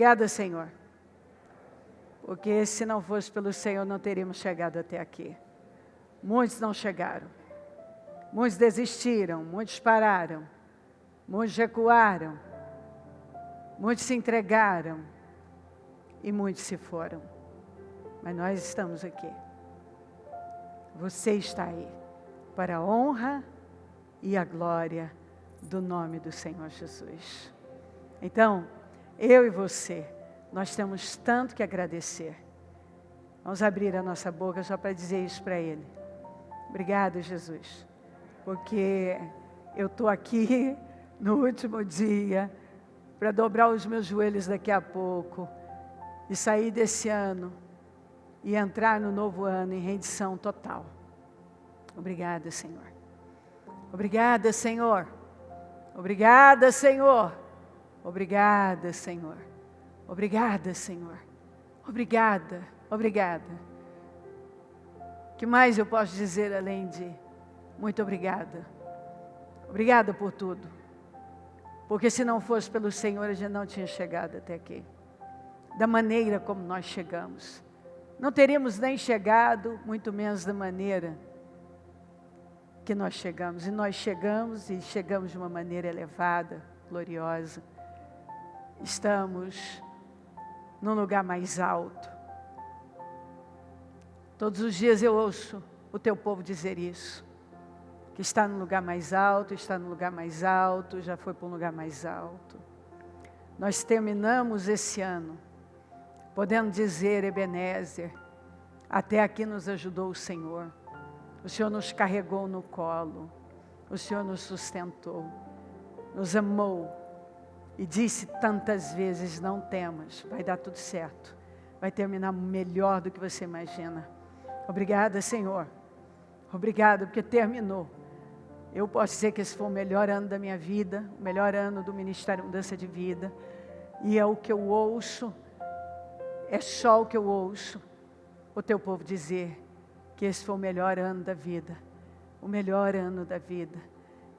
Obrigada, Senhor. Porque se não fosse pelo Senhor, não teríamos chegado até aqui. Muitos não chegaram. Muitos desistiram, muitos pararam. Muitos recuaram. Muitos se entregaram. E muitos se foram. Mas nós estamos aqui. Você está aí. Para a honra e a glória do nome do Senhor Jesus. Então, eu e você, nós temos tanto que agradecer. Vamos abrir a nossa boca só para dizer isso para Ele. Obrigado, Jesus. Porque eu estou aqui no último dia para dobrar os meus joelhos daqui a pouco e sair desse ano e entrar no novo ano em rendição total. Obrigada, Senhor. Obrigada, Senhor. Obrigada, Senhor. Obrigada, Senhor. Obrigada, Senhor. Obrigada, obrigada. O que mais eu posso dizer além de muito obrigada? Obrigada por tudo. Porque se não fosse pelo Senhor, a gente não tinha chegado até aqui. Da maneira como nós chegamos. Não teríamos nem chegado, muito menos da maneira que nós chegamos. E nós chegamos de uma maneira elevada, gloriosa. Estamos num lugar mais alto. Todos os dias eu ouço o teu povo dizer isso. Que está no lugar mais alto, está no lugar mais alto, já foi para um lugar mais alto. Nós terminamos esse ano, podendo dizer, Ebenezer, até aqui nos ajudou o Senhor. O Senhor nos carregou no colo, o Senhor nos sustentou, nos amou e disse tantas vezes, não temas, vai dar tudo certo, vai terminar melhor do que você imagina. Obrigada, Senhor, obrigada porque terminou. Eu posso dizer que esse foi o melhor ano da minha vida, o melhor ano do Ministério Mudança de Vida, e é o que eu ouço, é só o que eu ouço, o teu povo dizer, que esse foi o melhor ano da vida, o melhor ano da vida.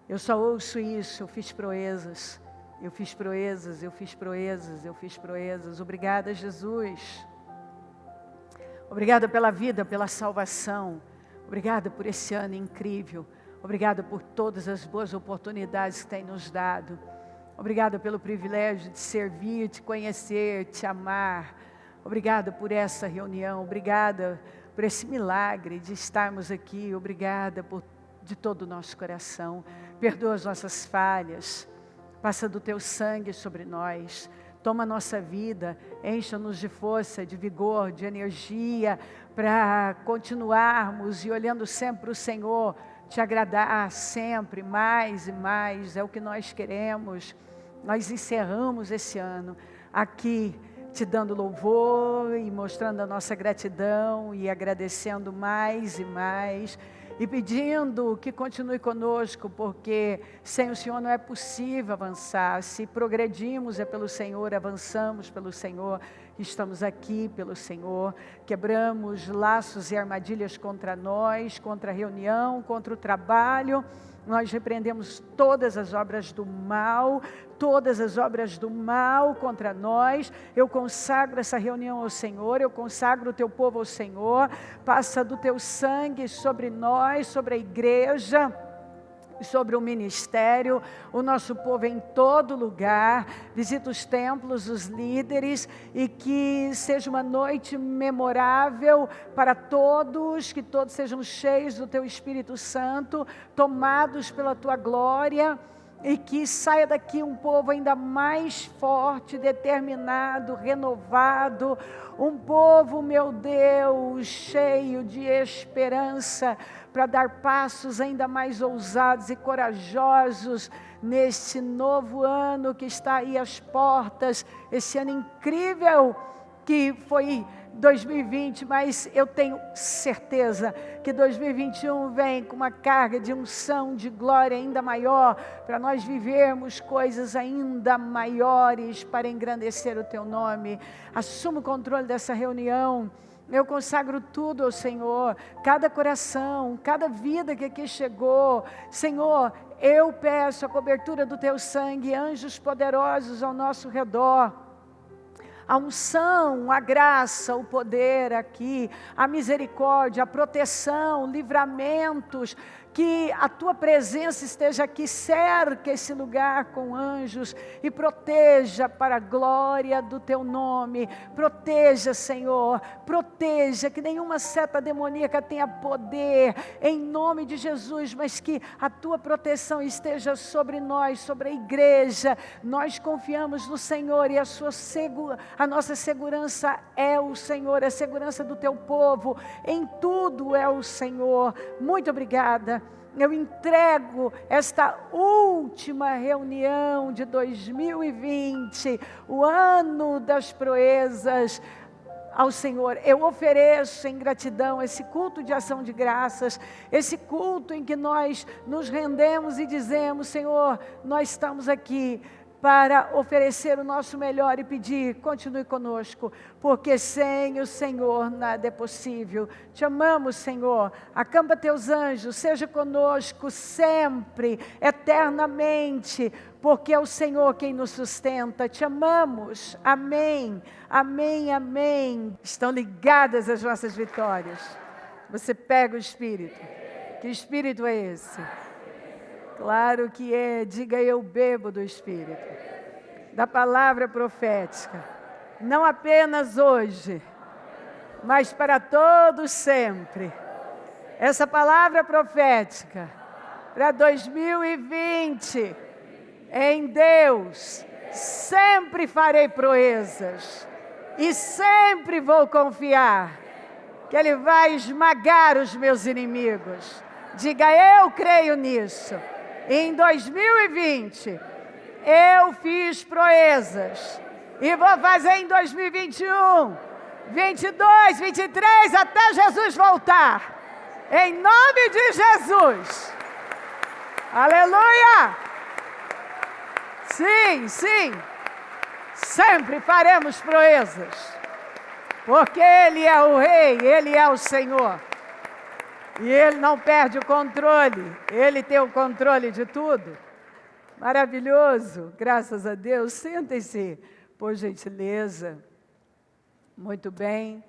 Eu só ouço isso, eu fiz proezas, eu fiz proezas, eu fiz proezas, eu fiz proezas. Obrigada, Jesus. Obrigada pela vida, pela salvação. Obrigada por esse ano incrível. Obrigada por todas as boas oportunidades que tem nos dado. Obrigada pelo privilégio de servir, te conhecer, te amar. Obrigada por essa reunião. Obrigada por esse milagre de estarmos aqui. Obrigada de todo o nosso coração. Perdoa as nossas falhas. Passa do teu sangue sobre nós. Toma a nossa vida. Encha-nos de força, de vigor, de energia para continuarmos e olhando sempre para o Senhor, te agradar sempre, mais e mais. É o que nós queremos. Nós encerramos esse ano aqui, te dando louvor e mostrando a nossa gratidão e agradecendo mais e mais e pedindo que continue conosco, porque sem o Senhor não é possível avançar. Se progredimos é pelo Senhor, avançamos pelo Senhor, estamos aqui pelo Senhor, quebramos laços e armadilhas contra nós, contra a reunião, contra o trabalho. Nós repreendemos todas as obras do mal contra nós. Eu consagro essa reunião ao Senhor, eu consagro o teu povo ao Senhor. Passa do teu sangue sobre nós, sobre a igreja, sobre o ministério, o nosso povo em todo lugar. Visita os templos, os líderes, e que seja uma noite memorável para todos, que todos sejam cheios do teu Espírito Santo, tomados pela tua glória, e que saia daqui um povo ainda mais forte, determinado, renovado, um povo, meu Deus, cheio de esperança, para dar passos ainda mais ousados e corajosos neste novo ano que está aí às portas, esse ano incrível que foi 2020, mas eu tenho certeza que 2021 vem com uma carga de unção, de glória ainda maior, para nós vivermos coisas ainda maiores para engrandecer o teu nome. Assuma o controle dessa reunião. Eu consagro tudo ao Senhor, cada coração, cada vida que aqui chegou. Senhor, eu peço a cobertura do teu sangue, anjos poderosos ao nosso redor. a unção, a graça, o poder aqui, a misericórdia, a proteção, livramentos, que a tua presença esteja aqui, cerca esse lugar com anjos e proteja para a glória do teu nome. Proteja, Senhor, proteja, que nenhuma seta demoníaca tenha poder, em nome de Jesus, mas que a tua proteção esteja sobre nós, sobre a igreja. Nós confiamos no Senhor e a nossa segurança é o Senhor, a segurança do teu povo, em tudo é o Senhor. Muito obrigada. Eu entrego esta última reunião de 2020, o ano das proezas, ao Senhor. Eu ofereço em gratidão esse culto de ação de graças, esse culto em que nós nos rendemos e dizemos: Senhor, nós estamos aqui para oferecer o nosso melhor e pedir, continue conosco, porque sem o Senhor nada é possível. Te amamos, Senhor, acampa teus anjos, seja conosco sempre, eternamente, porque é o Senhor quem nos sustenta. Te amamos, amém, amém, amém. Estão ligadas as nossas vitórias. Você pega o Espírito. Que Espírito é esse? Claro que é, diga: eu bebo do Espírito, da palavra profética, não apenas hoje, mas para todos sempre. Essa palavra profética, para 2020, em Deus, sempre farei proezas, e sempre vou confiar, que Ele vai esmagar os meus inimigos. Diga: eu creio nisso. Em 2020, eu fiz proezas, e vou fazer em 2021, 22, 23, até Jesus voltar, em nome de Jesus. Aleluia! Sim, sim, sempre faremos proezas, porque Ele é o Rei, Ele é o Senhor. E Ele não perde o controle, Ele tem o controle de tudo. Maravilhoso, graças a Deus. Sentem-se, por gentileza. Muito bem.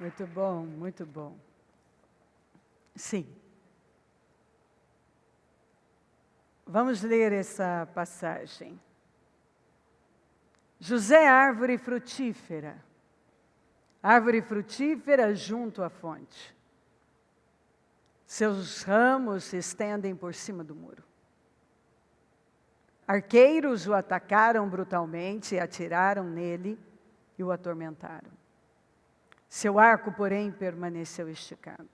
Muito bom, muito bom. Sim. Vamos ler essa passagem. José, árvore frutífera. Árvore frutífera junto à fonte. Seus ramos se estendem por cima do muro. Arqueiros o atacaram brutalmente e atiraram nele e o atormentaram. Seu arco, porém, permaneceu esticado.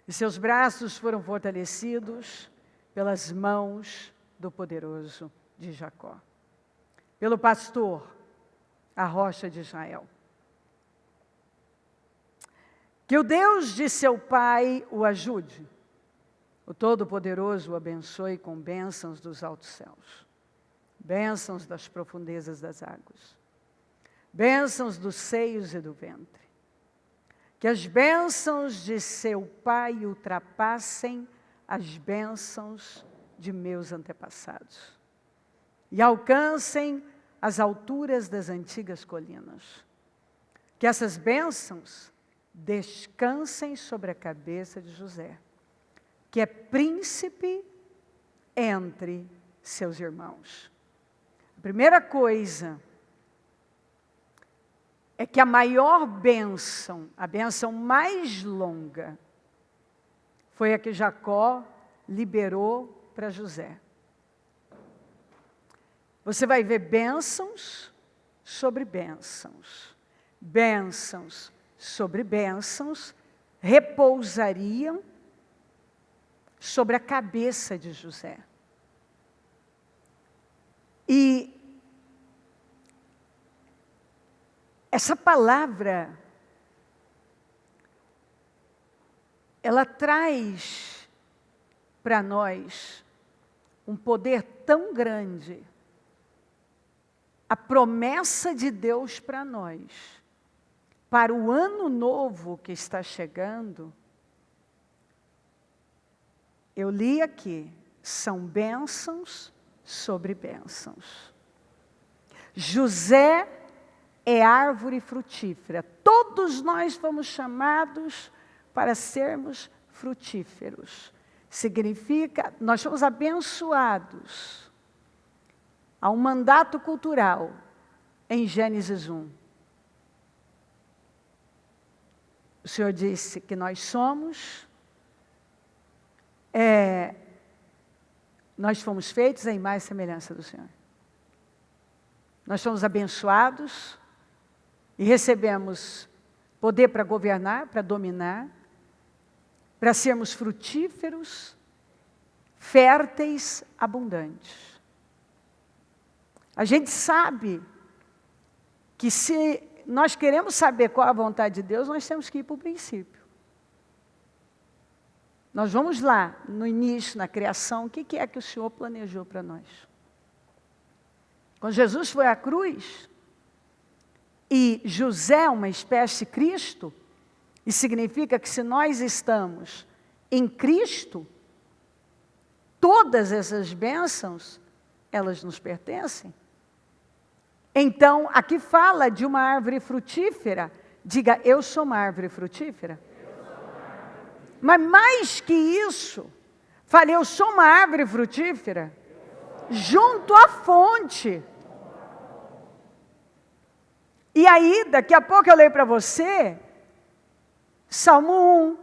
E seus braços foram fortalecidos pelas mãos do poderoso de Jacó. Pelo pastor, a rocha de Israel. Que o Deus de seu pai o ajude. O Todo-Poderoso o abençoe com bênçãos dos altos céus. Bênçãos das profundezas das águas. Bênçãos dos seios e do ventre. Que as bênçãos de seu pai ultrapassem as bênçãos de meus antepassados. E alcancem as alturas das antigas colinas. Que essas bênçãos descansem sobre a cabeça de José, que é príncipe entre seus irmãos. A primeira coisa é que a maior bênção, a bênção mais longa, foi a que Jacó liberou para José. Você vai ver bênçãos sobre bênçãos. Bênçãos sobre bênçãos repousariam sobre a cabeça de José. E essa palavra, ela traz para nós um poder tão grande, a promessa de Deus para nós, para o ano novo que está chegando. Eu li aqui, são bênçãos sobre bênçãos. José é árvore frutífera. Todos nós fomos chamados para sermos frutíferos. Significa, nós somos abençoados. Há um mandato cultural em Gênesis 1. O Senhor disse que nós somos, nós fomos feitos à imagem e semelhança do Senhor. Nós somos abençoados e recebemos poder para governar, para dominar, para sermos frutíferos, férteis, abundantes. A gente sabe que se nós queremos saber qual a vontade de Deus, nós temos que ir para o princípio. Nós vamos lá, no início, na criação, o que é que o Senhor planejou para nós? Quando Jesus foi à cruz, e José, uma espécie de Cristo, e significa que se nós estamos em Cristo, todas essas bênçãos, elas nos pertencem. Então, aqui fala de uma árvore frutífera. Diga, eu sou uma árvore frutífera. Mas mais que isso, fale, eu sou uma árvore frutífera junto à fonte. E aí, daqui a pouco eu leio para você, Salmo 1,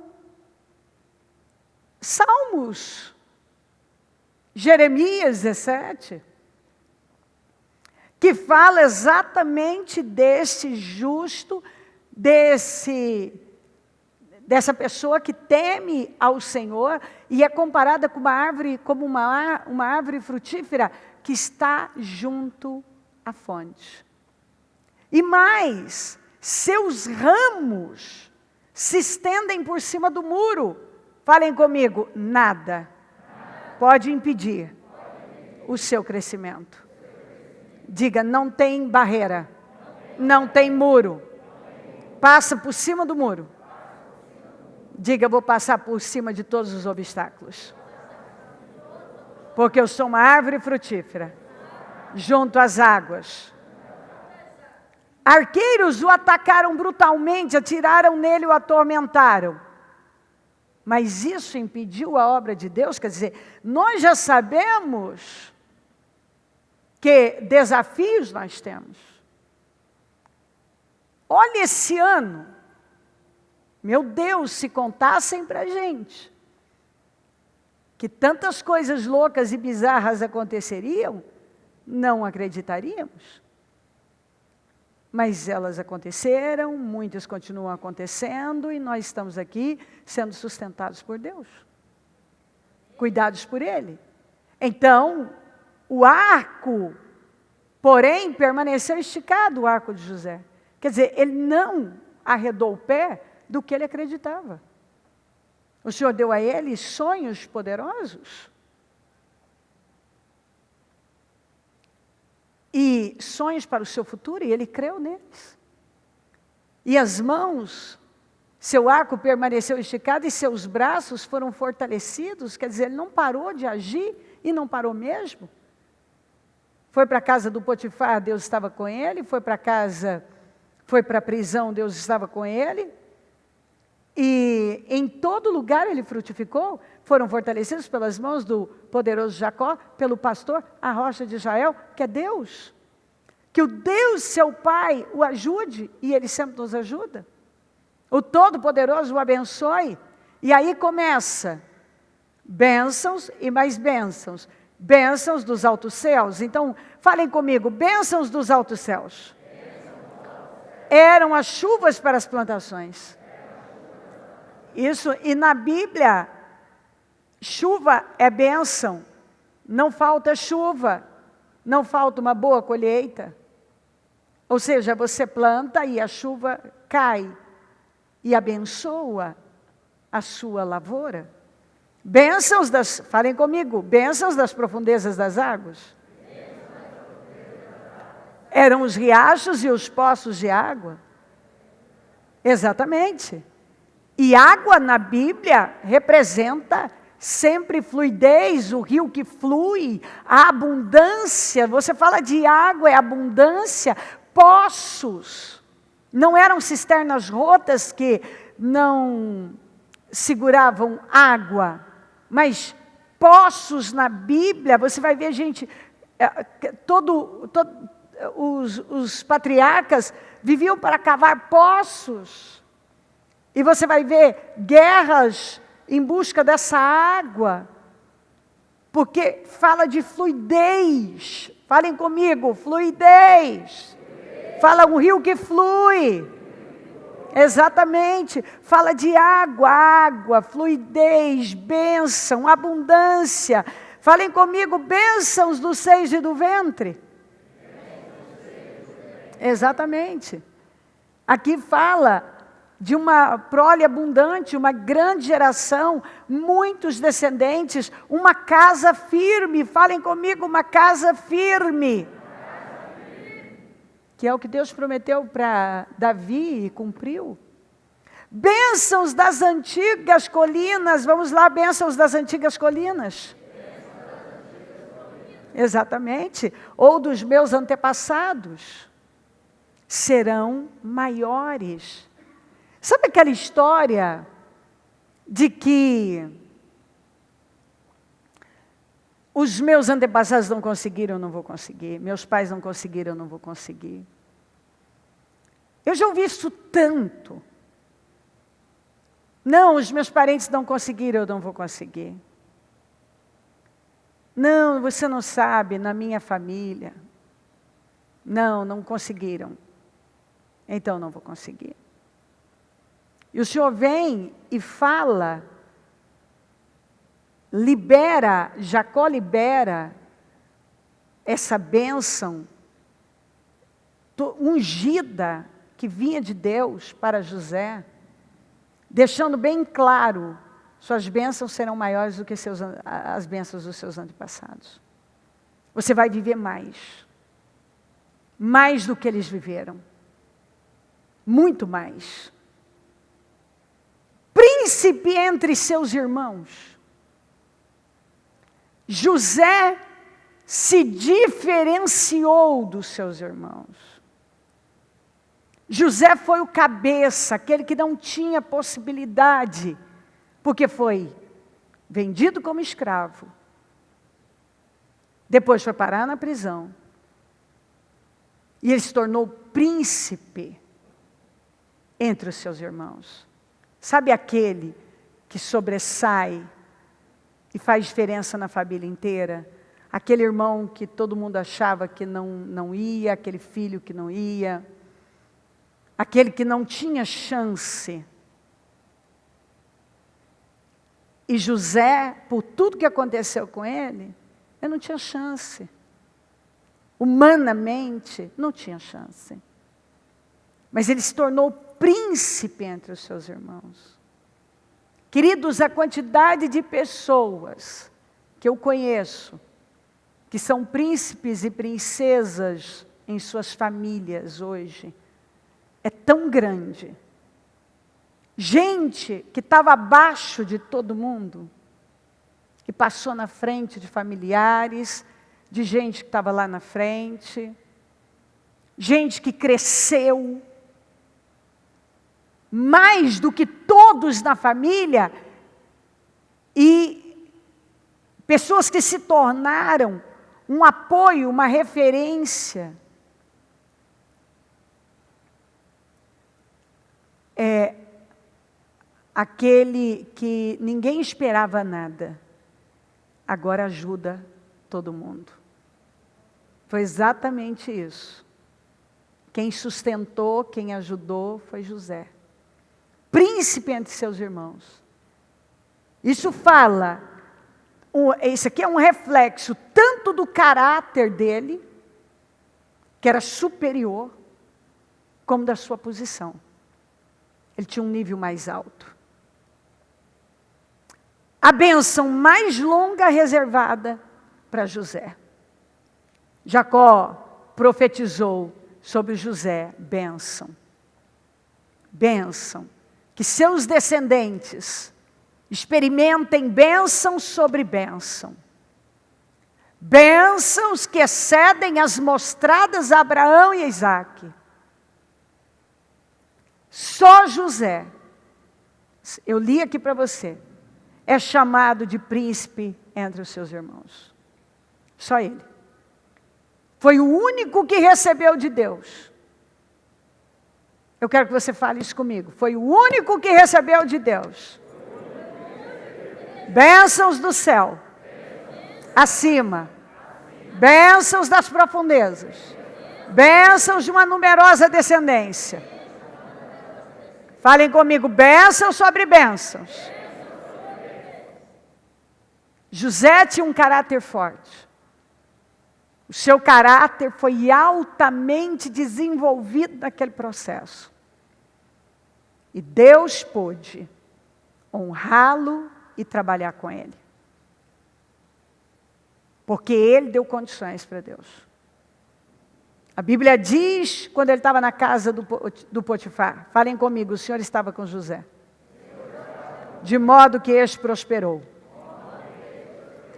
Salmos, Jeremias 17, que fala exatamente desse justo, dessa pessoa que teme ao Senhor e é comparada com uma árvore, como uma árvore frutífera que está junto à fonte. E mais, seus ramos se estendem por cima do muro. Falem comigo, nada pode impedir o seu crescimento. Diga, não tem barreira, não tem muro. Passa por cima do muro. Diga, vou passar por cima de todos os obstáculos. Porque eu sou uma árvore frutífera, junto às águas. Arqueiros o atacaram brutalmente, atiraram nele e o atormentaram. Mas isso impediu a obra de Deus? Quer dizer, nós já sabemos que desafios nós temos. Olha esse ano. Meu Deus, se contassem para a gente que tantas coisas loucas e bizarras aconteceriam, não acreditaríamos. Mas elas aconteceram, muitas continuam acontecendo e nós estamos aqui sendo sustentados por Deus, cuidados por Ele. Então, o arco, porém, permaneceu esticado, o arco de José. Quer dizer, ele não arredou o pé do que ele acreditava. O Senhor deu a ele sonhos poderosos. E sonhos para o seu futuro, e ele creu neles. E as mãos, seu arco permaneceu esticado e seus braços foram fortalecidos. Quer dizer, ele não parou de agir e não parou mesmo. Foi para a casa do Potifar, Deus estava com ele. Foi para a prisão, Deus estava com ele. E em todo lugar ele frutificou, foram fortalecidos pelas mãos do poderoso Jacó, pelo pastor, a rocha de Israel, que é Deus. Que o Deus, seu Pai, o ajude, e Ele sempre nos ajuda. O Todo-Poderoso o abençoe. E aí começa, bênçãos e mais bênçãos. Bênçãos dos altos céus. Então, falem comigo, bênçãos dos altos céus. Eram as chuvas para as plantações. Isso, e na Bíblia, chuva é bênção, não falta chuva, não falta uma boa colheita. Ou seja, você planta e a chuva cai e abençoa a sua lavoura. Bênçãos falem comigo, bênçãos das profundezas das águas. Eram os riachos e os poços de água. Exatamente. E água na Bíblia representa sempre fluidez, o rio que flui, a abundância. Você fala de água, é abundância. Poços. Não eram cisternas rotas que não seguravam água, mas poços na Bíblia. Você vai ver, gente, os patriarcas viviam para cavar poços. E você vai ver guerras em busca dessa água, porque fala de fluidez. Falem comigo, fluidez. Fala um rio que flui. Exatamente. Fala de água, fluidez, bênção, abundância. Falem comigo, bênçãos dos seios e do ventre. Exatamente. Aqui fala de uma prole abundante, uma grande geração, muitos descendentes, uma casa firme. Falem comigo, uma casa firme. Que é o que Deus prometeu para Davi e cumpriu. Bênçãos das antigas colinas. Vamos lá, bênçãos das antigas colinas. Exatamente. Ou dos meus antepassados. Serão maiores. Sabe aquela história de que os meus antepassados não conseguiram, eu não vou conseguir. Meus pais não conseguiram, eu não vou conseguir. Eu já ouvi isso tanto. Não, os meus parentes não conseguiram, eu não vou conseguir. Não, você não sabe, na minha família. Não conseguiram. Então não vou conseguir. E o Senhor vem e fala, Jacó libera essa bênção ungida que vinha de Deus para José, deixando bem claro, suas bênçãos serão maiores do que as bênçãos dos seus antepassados. Você vai viver mais do que eles viveram, muito mais. Príncipe entre seus irmãos. José se diferenciou dos seus irmãos. José foi o cabeça, aquele que não tinha possibilidade, porque foi vendido como escravo. Depois foi parar na prisão. E ele se tornou príncipe entre os seus irmãos. Sabe aquele que sobressai e faz diferença na família inteira? Aquele irmão que todo mundo achava que não ia, aquele filho que não ia, aquele que não tinha chance. E José, por tudo que aconteceu com ele não tinha chance. Humanamente, não tinha chance. Mas ele se tornou príncipe entre os seus irmãos. Queridos, a quantidade de pessoas que eu conheço, que são príncipes e princesas em suas famílias hoje, é tão grande. Gente que estava abaixo de todo mundo, que passou na frente de familiares, de gente que estava lá na frente, gente que cresceu, mais do que todos na família, e pessoas que se tornaram um apoio, uma referência. Aquele que ninguém esperava nada, agora ajuda todo mundo. Foi exatamente isso. Quem sustentou, quem ajudou foi José. Príncipe entre seus irmãos. Isso fala, isso aqui é um reflexo tanto do caráter dele, que era superior, como da sua posição. Ele tinha um nível mais alto. A bênção mais longa reservada para José. Jacó profetizou sobre José, bênção. Bênção. Que seus descendentes experimentem bênção sobre bênção. Bênçãos que excedem as mostradas a Abraão e a Isaque. Só José, eu li aqui para você, é chamado de príncipe entre os seus irmãos. Só ele. Foi o único que recebeu de Deus. Eu quero que você fale isso comigo. Foi o único que recebeu de Deus. Bênçãos do céu. Acima. Bênçãos das profundezas. Bênçãos de uma numerosa descendência. Falem comigo, bênçãos sobre bênçãos. José tinha um caráter forte. O seu caráter foi altamente desenvolvido naquele processo. E Deus pôde honrá-lo e trabalhar com ele. Porque ele deu condições para Deus. A Bíblia diz, quando ele estava na casa do Potifar, falem comigo, o Senhor estava com José. De modo que este prosperou.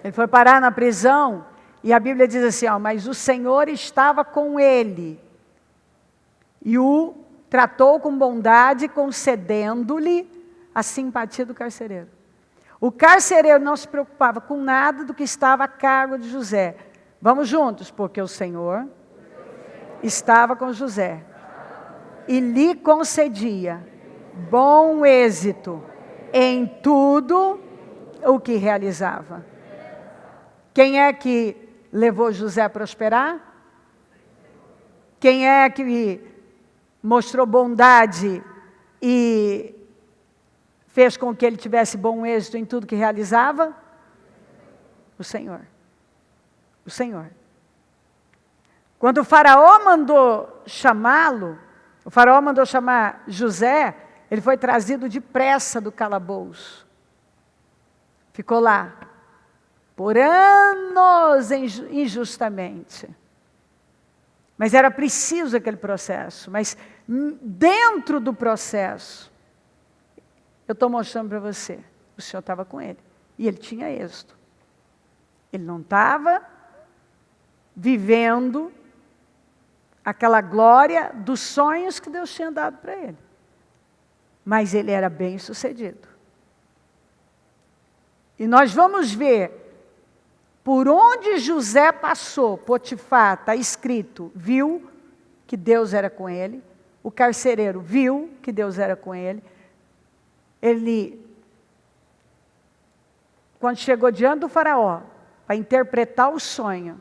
Ele foi parar na prisão, e a Bíblia diz assim, mas o Senhor estava com ele. E o tratou com bondade, concedendo-lhe a simpatia do carcereiro. O carcereiro não se preocupava com nada do que estava a cargo de José. Vamos juntos, porque o Senhor estava com José e lhe concedia bom êxito em tudo o que realizava. Quem é que levou José a prosperar? Quem é que mostrou bondade e fez com que ele tivesse bom êxito em tudo que realizava? O Senhor. O Senhor. Quando o faraó mandou chamá-lo, o faraó mandou chamar José, ele foi trazido depressa do calabouço. Ficou lá, por anos injustamente. Mas era preciso aquele processo. Mas dentro do processo, eu estou mostrando para você, o Senhor estava com ele. E ele tinha êxito. Ele não estava vivendo aquela glória dos sonhos que Deus tinha dado para ele. Mas ele era bem sucedido. E nós vamos ver, por onde José passou, Potifar, está escrito, viu que Deus era com ele. O carcereiro viu que Deus era com ele. Ele, quando chegou diante do faraó, para interpretar o sonho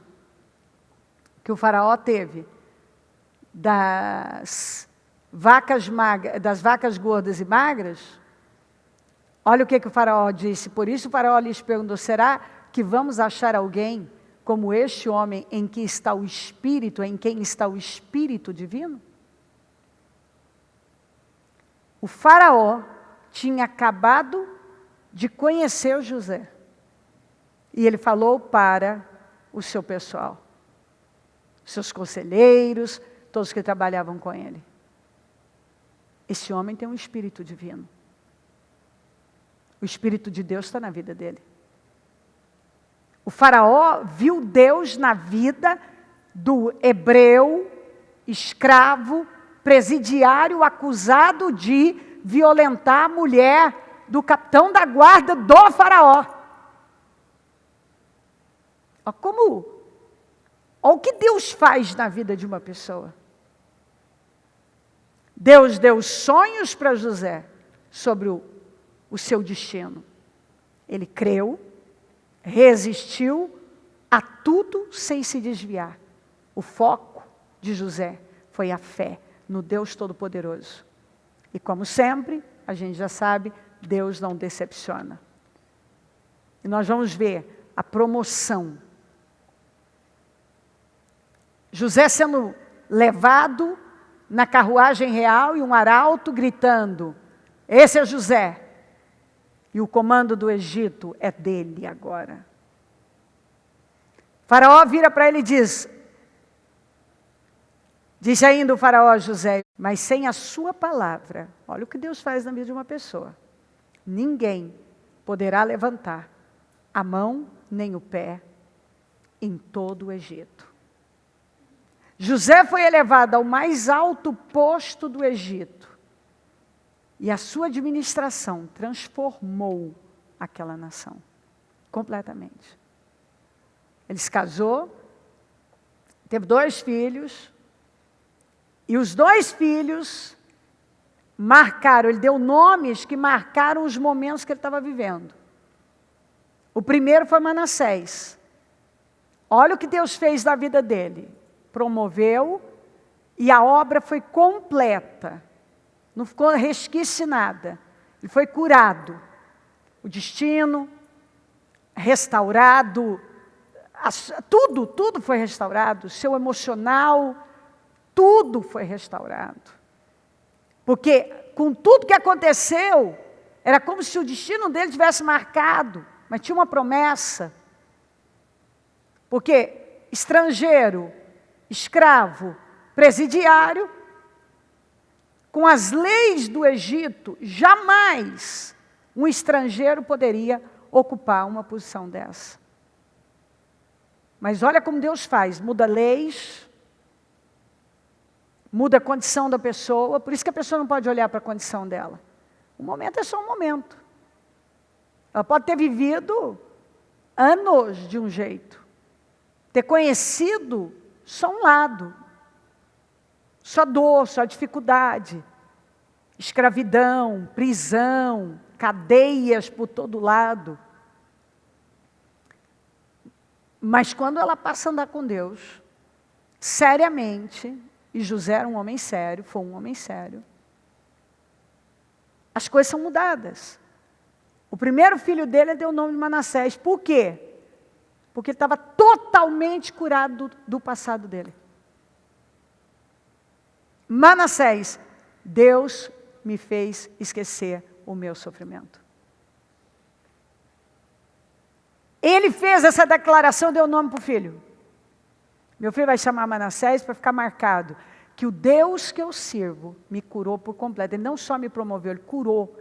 que o faraó teve, das vacas gordas e magras, olha o que o faraó disse. Por isso o faraó lhes perguntou, será que vamos achar alguém como este homem em quem está o Espírito divino? O faraó tinha acabado de conhecer o José. E ele falou para o seu pessoal, seus conselheiros, todos que trabalhavam com ele. Esse homem tem um Espírito divino. O Espírito de Deus está na vida dele. O faraó viu Deus na vida do hebreu, escravo, presidiário, acusado de violentar a mulher do capitão da guarda do faraó. Olha o que Deus faz na vida de uma pessoa. Deus deu sonhos para José sobre o seu destino. Ele creu, resistiu a tudo sem se desviar. O foco de José foi a fé no Deus Todo-Poderoso. E como sempre, a gente já sabe, Deus não decepciona. E nós vamos ver a promoção. José sendo levado na carruagem real e um arauto gritando, esse é José. E o comando do Egito é dele agora. Faraó vira para ele e diz ainda o faraó a José, mas sem a sua palavra, olha o que Deus faz na vida de uma pessoa. Ninguém poderá levantar a mão nem o pé em todo o Egito. José foi elevado ao mais alto posto do Egito. E a sua administração transformou aquela nação. Completamente. Ele se casou, teve 2 filhos. E os 2 filhos marcaram, ele deu nomes que marcaram os momentos que ele estava vivendo. O primeiro foi Manassés. Olha o que Deus fez na vida dele. Promoveu e a obra foi completa. Não ficou resquício nada. Ele foi curado. O destino, restaurado, tudo foi restaurado. O seu emocional, tudo foi restaurado. Porque com tudo que aconteceu, era como se o destino dele tivesse marcado, mas tinha uma promessa. Porque estrangeiro, escravo, presidiário, com as leis do Egito, jamais um estrangeiro poderia ocupar uma posição dessa. Mas olha como Deus faz, muda leis, muda a condição da pessoa, por isso que a pessoa não pode olhar para a condição dela. O momento é só um momento. Ela pode ter vivido anos de um jeito, ter conhecido só um lado, só dor, só dificuldade, escravidão, prisão, cadeias por todo lado. Mas quando ela passa a andar com Deus, seriamente, e José era um homem sério, foi um homem sério, as coisas são mudadas. O primeiro filho dele deu o nome de Manassés. Por quê? Porque ele estava totalmente curado do passado dele. Manassés, Deus me fez esquecer o meu sofrimento. Ele fez essa declaração, deu o nome para o filho. Meu filho vai chamar Manassés para ficar marcado que o Deus que eu sirvo me curou por completo. Ele não só me promoveu, ele curou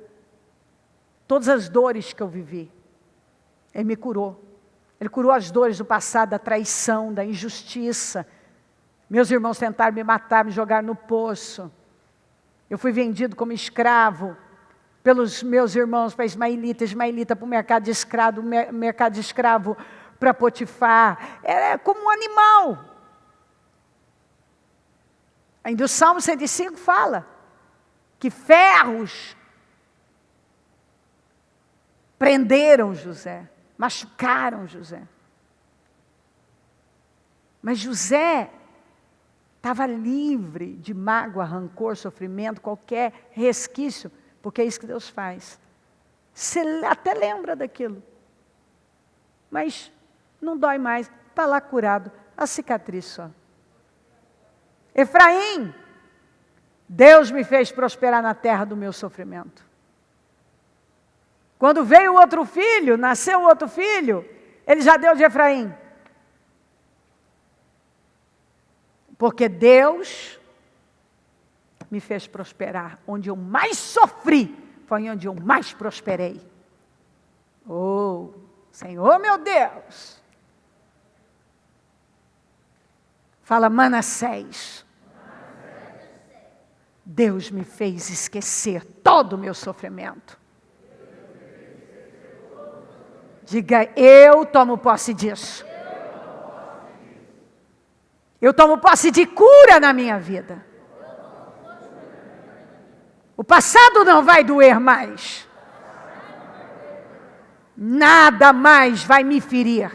todas as dores que eu vivi. Ele me curou. Ele curou as dores do passado, da traição, da injustiça. Meus irmãos tentaram me matar, me jogar no poço. Eu fui vendido como escravo pelos meus irmãos para Ismaelita para o mercado de escravo para Potifar. Era como um animal. Ainda o Salmo 105 fala que ferros prenderam José, machucaram José. Mas José estava livre de mágoa, rancor, sofrimento, qualquer resquício, porque é isso que Deus faz. Você até lembra daquilo, mas não dói mais, está lá curado, a cicatriz só. Efraim, Deus me fez prosperar na terra do meu sofrimento. Quando veio o outro filho, nasceu o outro filho, ele já deu de Efraim. Porque Deus me fez prosperar. Onde eu mais sofri, foi onde eu mais prosperei. Oh, Senhor meu Deus. Fala, Manassés. Deus me fez esquecer todo o meu sofrimento. Diga, eu tomo posse disso. Eu tomo posse de cura na minha vida. O passado não vai doer mais. Nada mais vai me ferir.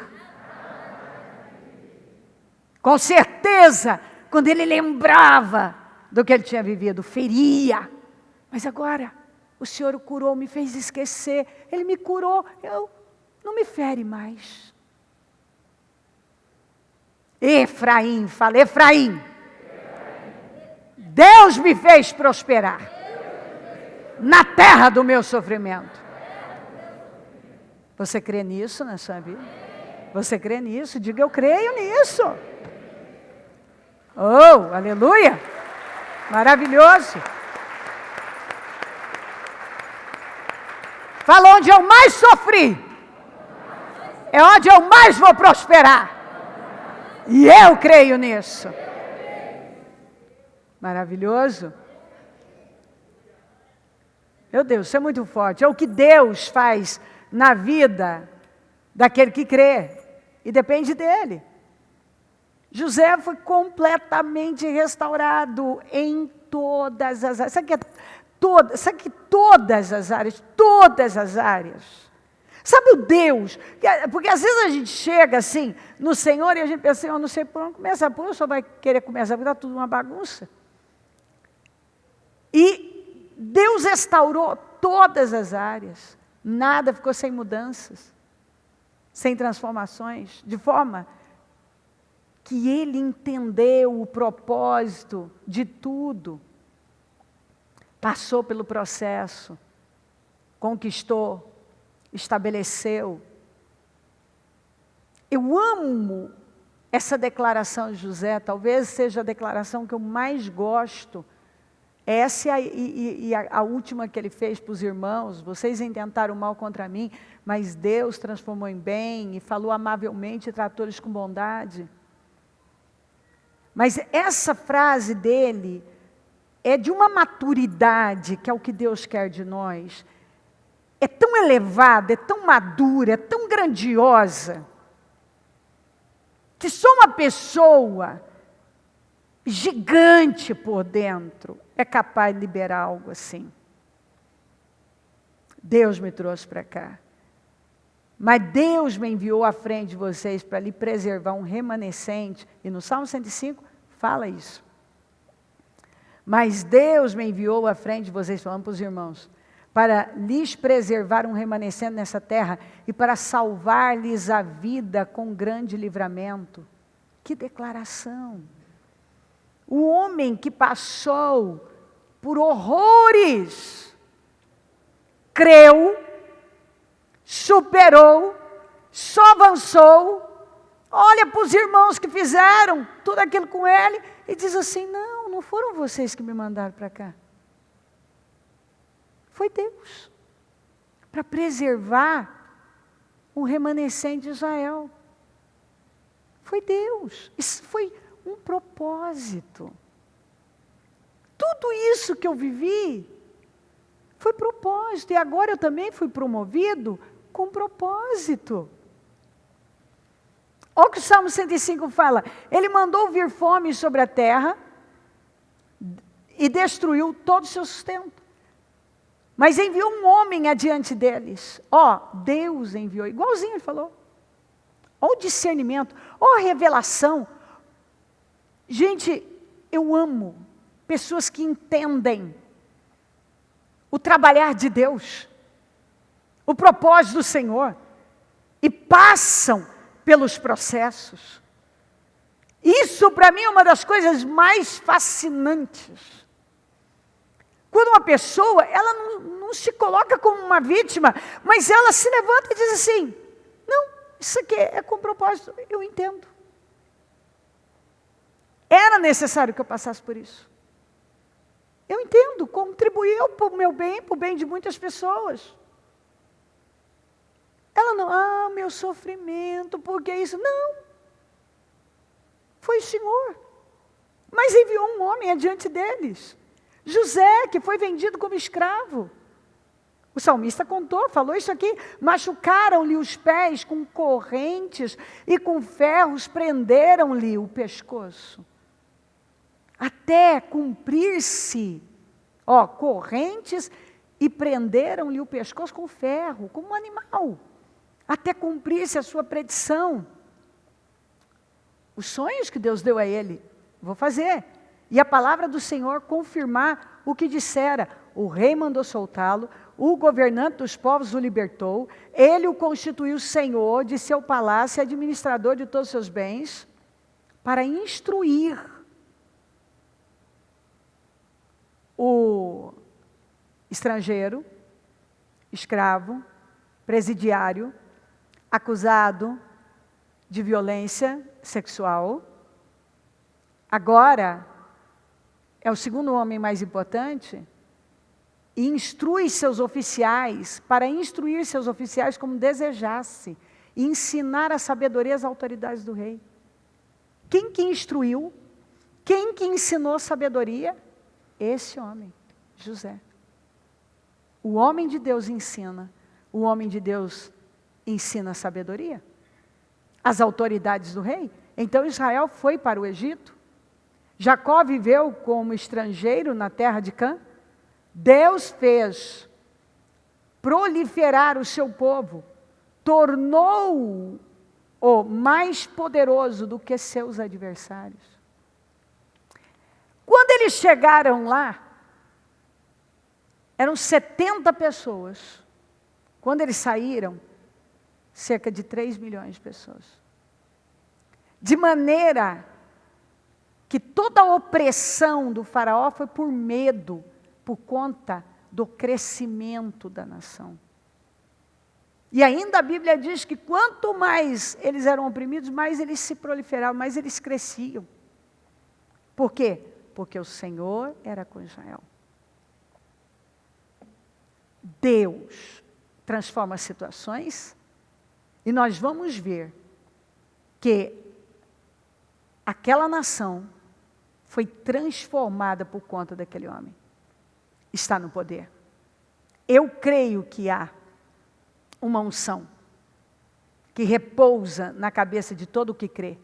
Com certeza, quando ele lembrava do que ele tinha vivido, feria. Mas agora, o Senhor o curou, me fez esquecer. Ele me curou, não me fere mais. Efraim, fala, Efraim. Deus me fez prosperar na terra do meu sofrimento. Você crê nisso na sua vida? Você crê nisso? Diga, eu creio nisso. Oh, aleluia! Maravilhoso! Fala, onde eu mais sofri, é onde eu mais vou prosperar. E eu creio nisso. Maravilhoso. Meu Deus, isso é muito forte. É o que Deus faz na vida daquele que crê. E depende dele. José foi completamente restaurado em todas as áreas. Sabe que todas as áreas, todas as áreas. Sabe o Deus? Porque às vezes a gente chega assim no Senhor e a gente pensa, eu não sei por onde começar, por onde o Senhor vai querer começar, porque está tudo uma bagunça. E Deus restaurou todas as áreas, nada ficou sem mudanças, sem transformações, de forma que ele entendeu o propósito de tudo, passou pelo processo, conquistou, estabeleceu. Eu amo essa declaração de José, talvez seja a declaração que eu mais gosto. Essa e a última que ele fez para os irmãos, vocês intentaram mal contra mim, mas Deus transformou em bem e falou amavelmente e tratou eles com bondade. Mas essa frase dele é de uma maturidade, que é o que Deus quer de nós. É tão elevada, é tão madura, é tão grandiosa, que só uma pessoa gigante por dentro é capaz de liberar algo assim. Deus me trouxe para cá. Mas Deus me enviou à frente de vocês para lhe preservar um remanescente. E no Salmo 105 fala isso. Mas Deus me enviou à frente de vocês, falando para os irmãos, para lhes preservar um remanescente nessa terra e para salvar-lhes a vida com grande livramento. Que declaração! O homem que passou por horrores, creu, superou, só avançou, olha para os irmãos que fizeram tudo aquilo com ele e diz assim, não foram vocês que me mandaram para cá. Foi Deus, para preservar um remanescente de Israel. Foi Deus. Isso foi um propósito. Tudo isso que eu vivi foi propósito. E agora eu também fui promovido com propósito. Olha o que o Salmo 105 fala. Ele mandou vir fome sobre a terra e destruiu todo o seu sustento. Mas enviou um homem adiante deles. Deus enviou. Igualzinho ele falou. Olha o discernimento. Olha a revelação. Gente, eu amo pessoas que entendem o trabalhar de Deus, o propósito do Senhor, e passam pelos processos. Isso para mim é uma das coisas mais fascinantes. Quando uma pessoa, ela não se coloca como uma vítima, mas ela se levanta e diz assim, não, isso aqui é com propósito, eu entendo. Era necessário que eu passasse por isso. Eu entendo, contribuiu para o meu bem, para o bem de muitas pessoas. Ela não, meu sofrimento, porque isso? Não. Foi o Senhor. Mas enviou um homem adiante deles. José, que foi vendido como escravo. O salmista contou, falou isso aqui. Machucaram-lhe os pés com correntes e com ferros prenderam-lhe o pescoço. Até cumprir-se, correntes e prenderam-lhe o pescoço com ferro, como um animal. Até cumprir-se a sua predição. Os sonhos que Deus deu a ele, vou fazer. E a palavra do Senhor confirmar o que dissera. O rei mandou soltá-lo, o governante dos povos o libertou, ele o constituiu senhor de seu palácio e administrador de todos os seus bens, para instruir o estrangeiro, escravo, presidiário, acusado de violência sexual. Agora, é o segundo homem mais importante, e instrui seus oficiais, para instruir seus oficiais como desejasse, e ensinar a sabedoria às autoridades do rei. Quem que instruiu? Quem que ensinou sabedoria? Esse homem, José. O homem de Deus ensina. O homem de Deus ensina a sabedoria. As autoridades do rei. Então Israel foi para o Egito. Jacó viveu como estrangeiro na terra de Cã. Deus fez proliferar o seu povo. Tornou-o mais poderoso do que seus adversários. Quando eles chegaram lá, eram 70 pessoas. Quando eles saíram, cerca de 3 milhões de pessoas. De maneira que toda a opressão do faraó foi por medo, por conta do crescimento da nação. E ainda a Bíblia diz que quanto mais eles eram oprimidos, mais eles se proliferavam, mais eles cresciam. Por quê? Porque o Senhor era com Israel. Deus transforma situações e nós vamos ver que aquela nação foi transformada por conta daquele homem. Está no poder. Eu creio que há uma unção que repousa na cabeça de todo o que crê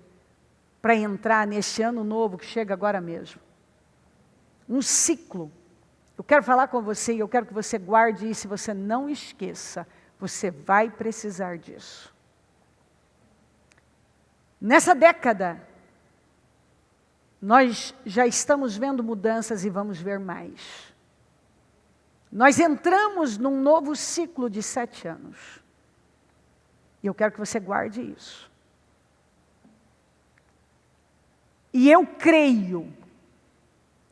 para entrar neste ano novo que chega agora mesmo. Um ciclo. Eu quero falar com você e eu quero que você guarde isso, você não esqueça. Você vai precisar disso. Nessa década, nós já estamos vendo mudanças e vamos ver mais. Nós entramos num novo ciclo de 7 anos. E eu quero que você guarde isso. E eu creio,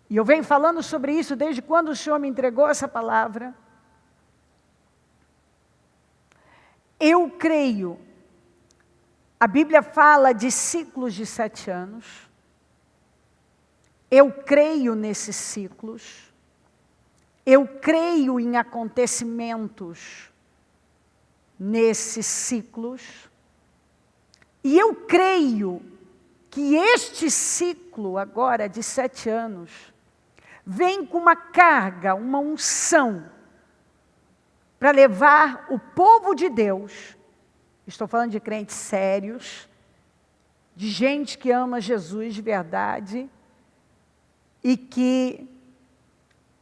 e eu venho falando sobre isso desde quando o Senhor me entregou essa palavra. Eu creio, a Bíblia fala de ciclos de 7 anos. Eu creio nesses ciclos. Eu creio em acontecimentos nesses ciclos. E eu creio que este ciclo ciclo agora de 7 anos vem com uma carga, uma unção, para levar o povo de Deus, estou falando de crentes sérios, de gente que ama Jesus de verdade, e que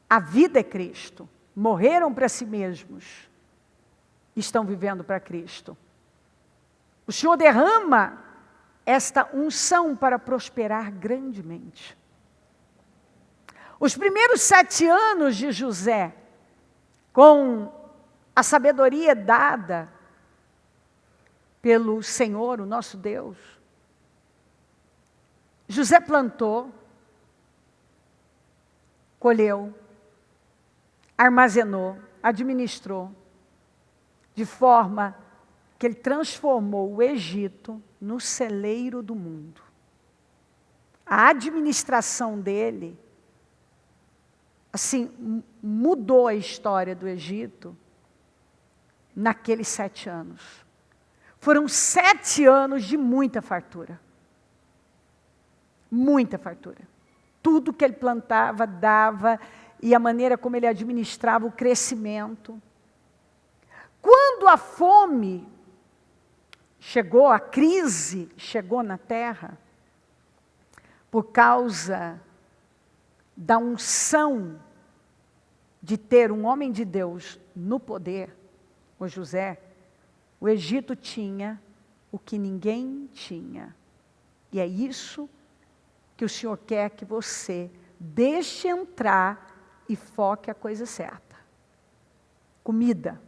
a vida é Cristo, morreram para si mesmos, estão vivendo para Cristo. O Senhor derrama esta unção para prosperar grandemente. Os primeiros 7 anos de José, com a sabedoria dada pelo Senhor, o nosso Deus, José plantou, colheu, armazenou, administrou, de forma que ele transformou o Egito no celeiro do mundo. A administração dele, assim, mudou a história do Egito naqueles 7 anos. Foram 7 anos de muita fartura. Muita fartura. Tudo que ele plantava, dava, e a maneira como ele administrava o crescimento. Quando a fome chegou, a crise chegou na terra, por causa da unção de ter um homem de Deus no poder, o José, o Egito tinha o que ninguém tinha. E é isso que o Senhor quer que você deixe entrar e foque a coisa certa. Comida,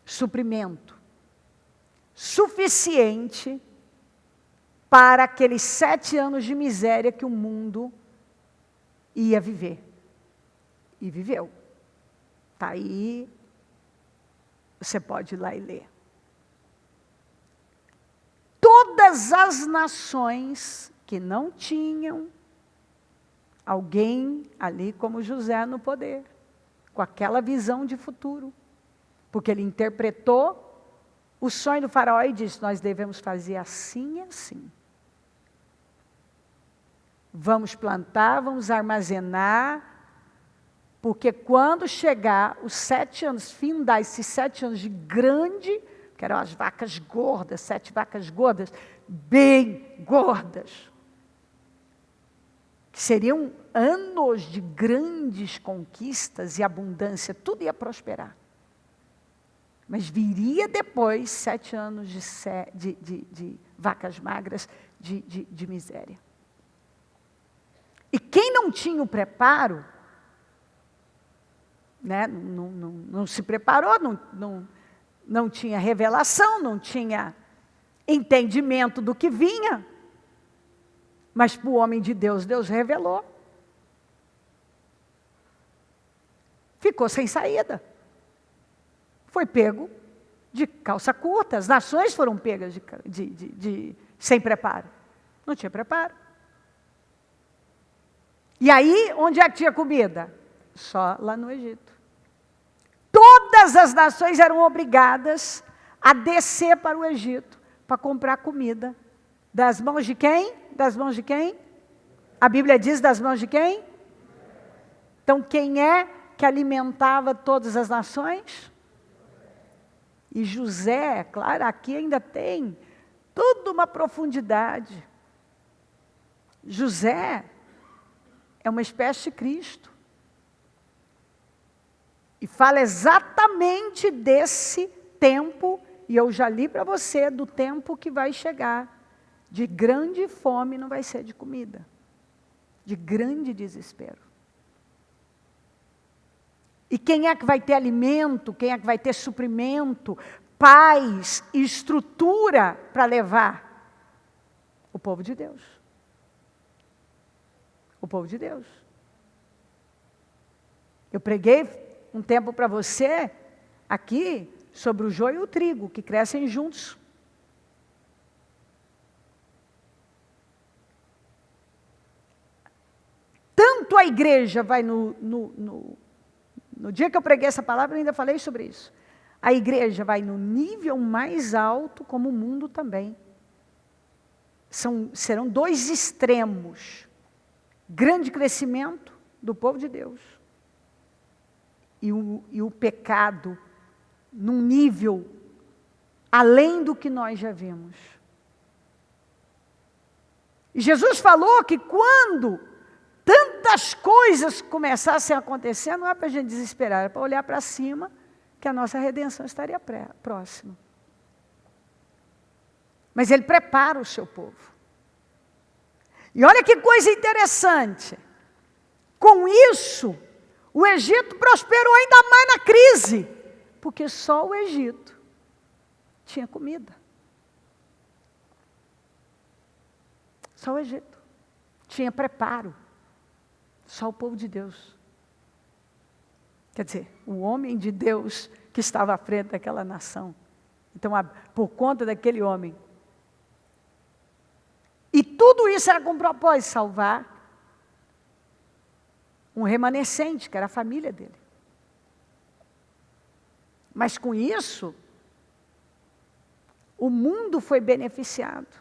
suprimento, suficiente para aqueles 7 anos de miséria que o mundo ia viver. E viveu. Está aí, você pode ir lá e ler. Todas as nações que não tinham alguém ali como José no poder, com aquela visão de futuro, porque ele interpretou o sonho do faraó e disse: nós devemos fazer assim e assim. Vamos plantar, vamos armazenar, porque quando chegar os 7 anos, findar esses 7 anos de grande, que eram as vacas gordas, 7 vacas gordas, bem gordas, que seriam anos de grandes conquistas e abundância, tudo ia prosperar. Mas viria depois 7 anos de vacas magras, de miséria. E quem não tinha o preparo, né, não se preparou, não tinha revelação, não tinha entendimento do que vinha, mas para o homem de Deus, Deus revelou. Ficou sem saída. Foi pego de calça curta. As nações foram pegas sem preparo. Não tinha preparo. E aí, onde é que tinha comida? Só lá no Egito. Todas as nações eram obrigadas a descer para o Egito para comprar comida. Das mãos de quem? Das mãos de quem? A Bíblia diz das mãos de quem? Então, quem é que alimentava todas as nações? E José, claro, aqui ainda tem toda uma profundidade. José é uma espécie de Cristo. E fala exatamente desse tempo, e eu já li para você, do tempo que vai chegar. De grande fome não vai ser de comida. De grande desespero. E quem é que vai ter alimento? Quem é que vai ter suprimento? Paz e estrutura para levar? O povo de Deus. O povo de Deus. Eu preguei um tempo para você aqui sobre o joio e o trigo, que crescem juntos. Tanto a igreja vai no dia que eu preguei essa palavra, eu ainda falei sobre isso. A igreja vai no nível mais alto, como o mundo também. Serão 2 extremos. grande crescimento do povo de Deus. E o pecado num nível além do que nós já vimos. E Jesus falou que quando tantas coisas começassem a acontecer, não é para a gente desesperar, é para olhar para cima, que a nossa redenção estaria próxima. Mas Ele prepara o seu povo. E olha que coisa interessante. Com isso, o Egito prosperou ainda mais na crise, porque só o Egito tinha comida. Só o Egito tinha preparo. Só o povo de Deus. Quer dizer, o homem de Deus que estava à frente daquela nação. Então, por conta daquele homem. E tudo isso era com o propósito de salvar um remanescente, que era a família dele. Mas com isso, o mundo foi beneficiado.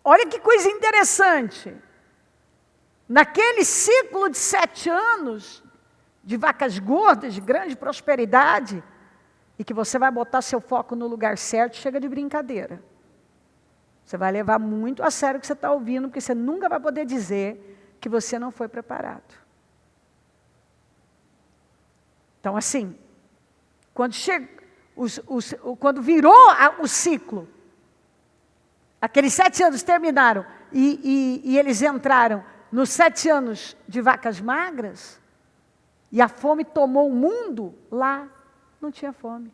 Olha que coisa interessante. Naquele ciclo de 7 anos, de vacas gordas, de grande prosperidade, e que você vai botar seu foco no lugar certo, chega de brincadeira. Você vai levar muito a sério o que você está ouvindo, porque você nunca vai poder dizer que você não foi preparado. Então, assim, quando virou o ciclo, aqueles 7 anos terminaram e eles entraram nos 7 anos de vacas magras, e a fome tomou o mundo, lá não tinha fome.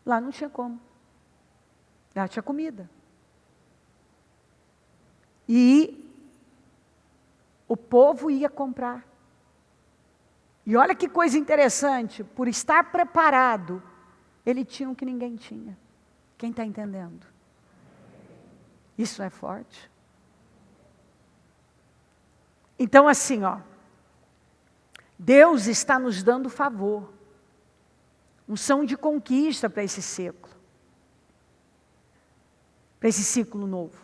Lá não tinha como. Lá tinha comida. E o povo ia comprar. E olha que coisa interessante, por estar preparado, ele tinha o que ninguém tinha. Quem está entendendo? Isso é forte. Então assim, Deus está nos dando favor. Unção de conquista para esse ciclo. Para esse ciclo novo.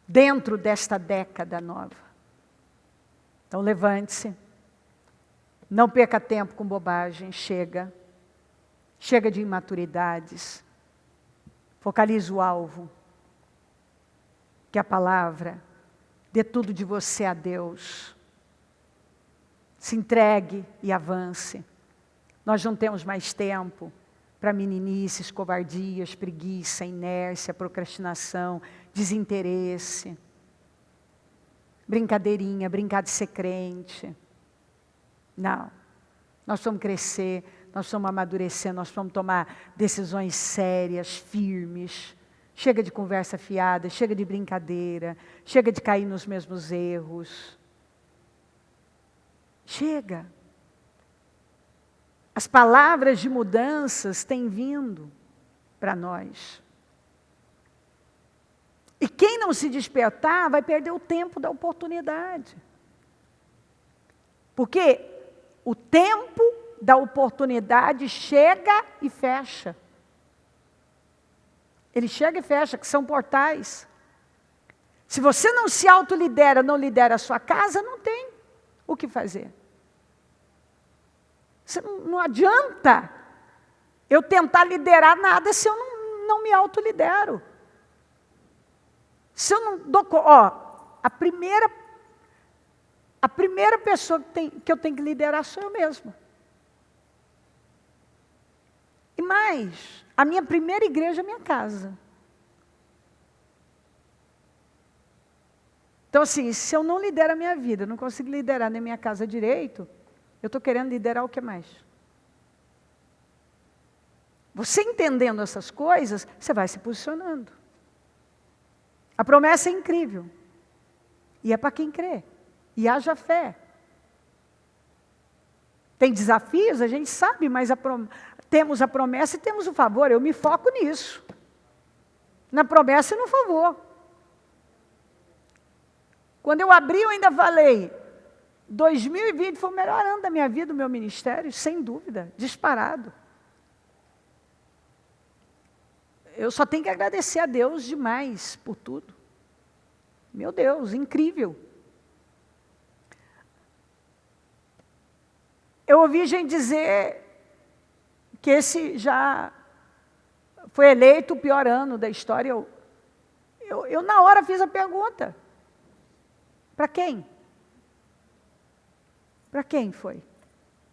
Dentro desta década nova. Então levante-se. Não perca tempo com bobagem, chega. Chega de imaturidades. Focalize o alvo. Que a palavra dê tudo de você a Deus. Se entregue e avance. Nós não temos mais tempo para meninices, covardias, preguiça, inércia, procrastinação, desinteresse. Brincadeirinha, brincar de ser crente. Não. Nós vamos crescer, nós vamos amadurecer, nós vamos tomar decisões sérias, firmes. Chega de conversa fiada, chega de brincadeira, chega de cair nos mesmos erros. Chega. As palavras de mudanças têm vindo para nós. E quem não se despertar vai perder o tempo da oportunidade. Porque o tempo da oportunidade chega e fecha. Ele chega e fecha, que são portais. Se você não se autolidera, não lidera a sua casa, não tem o que fazer. Não adianta eu tentar liderar nada se eu não me autolidero. Se eu não dou... a primeira pessoa que eu tenho que liderar sou eu mesma. E mais, a minha primeira igreja é a minha casa. Então assim, se eu não lidero a minha vida, não consigo liderar nem minha casa direito, eu estou querendo liderar o que mais? Você entendendo essas coisas, você vai se posicionando. A promessa é incrível. E é para quem crê. E haja fé. Tem desafios, a gente sabe, mas temos a promessa e temos o favor. Eu me foco nisso. Na promessa e no favor. Quando eu abri, eu ainda falei, 2020 foi o melhor ano da minha vida, do meu ministério, sem dúvida, disparado. eu só tenho que agradecer a Deus demais por tudo. Meu Deus, incrível. Eu ouvi gente dizer que esse já foi eleito o pior ano da história. Eu na hora fiz a pergunta. Para quem? Para quem foi?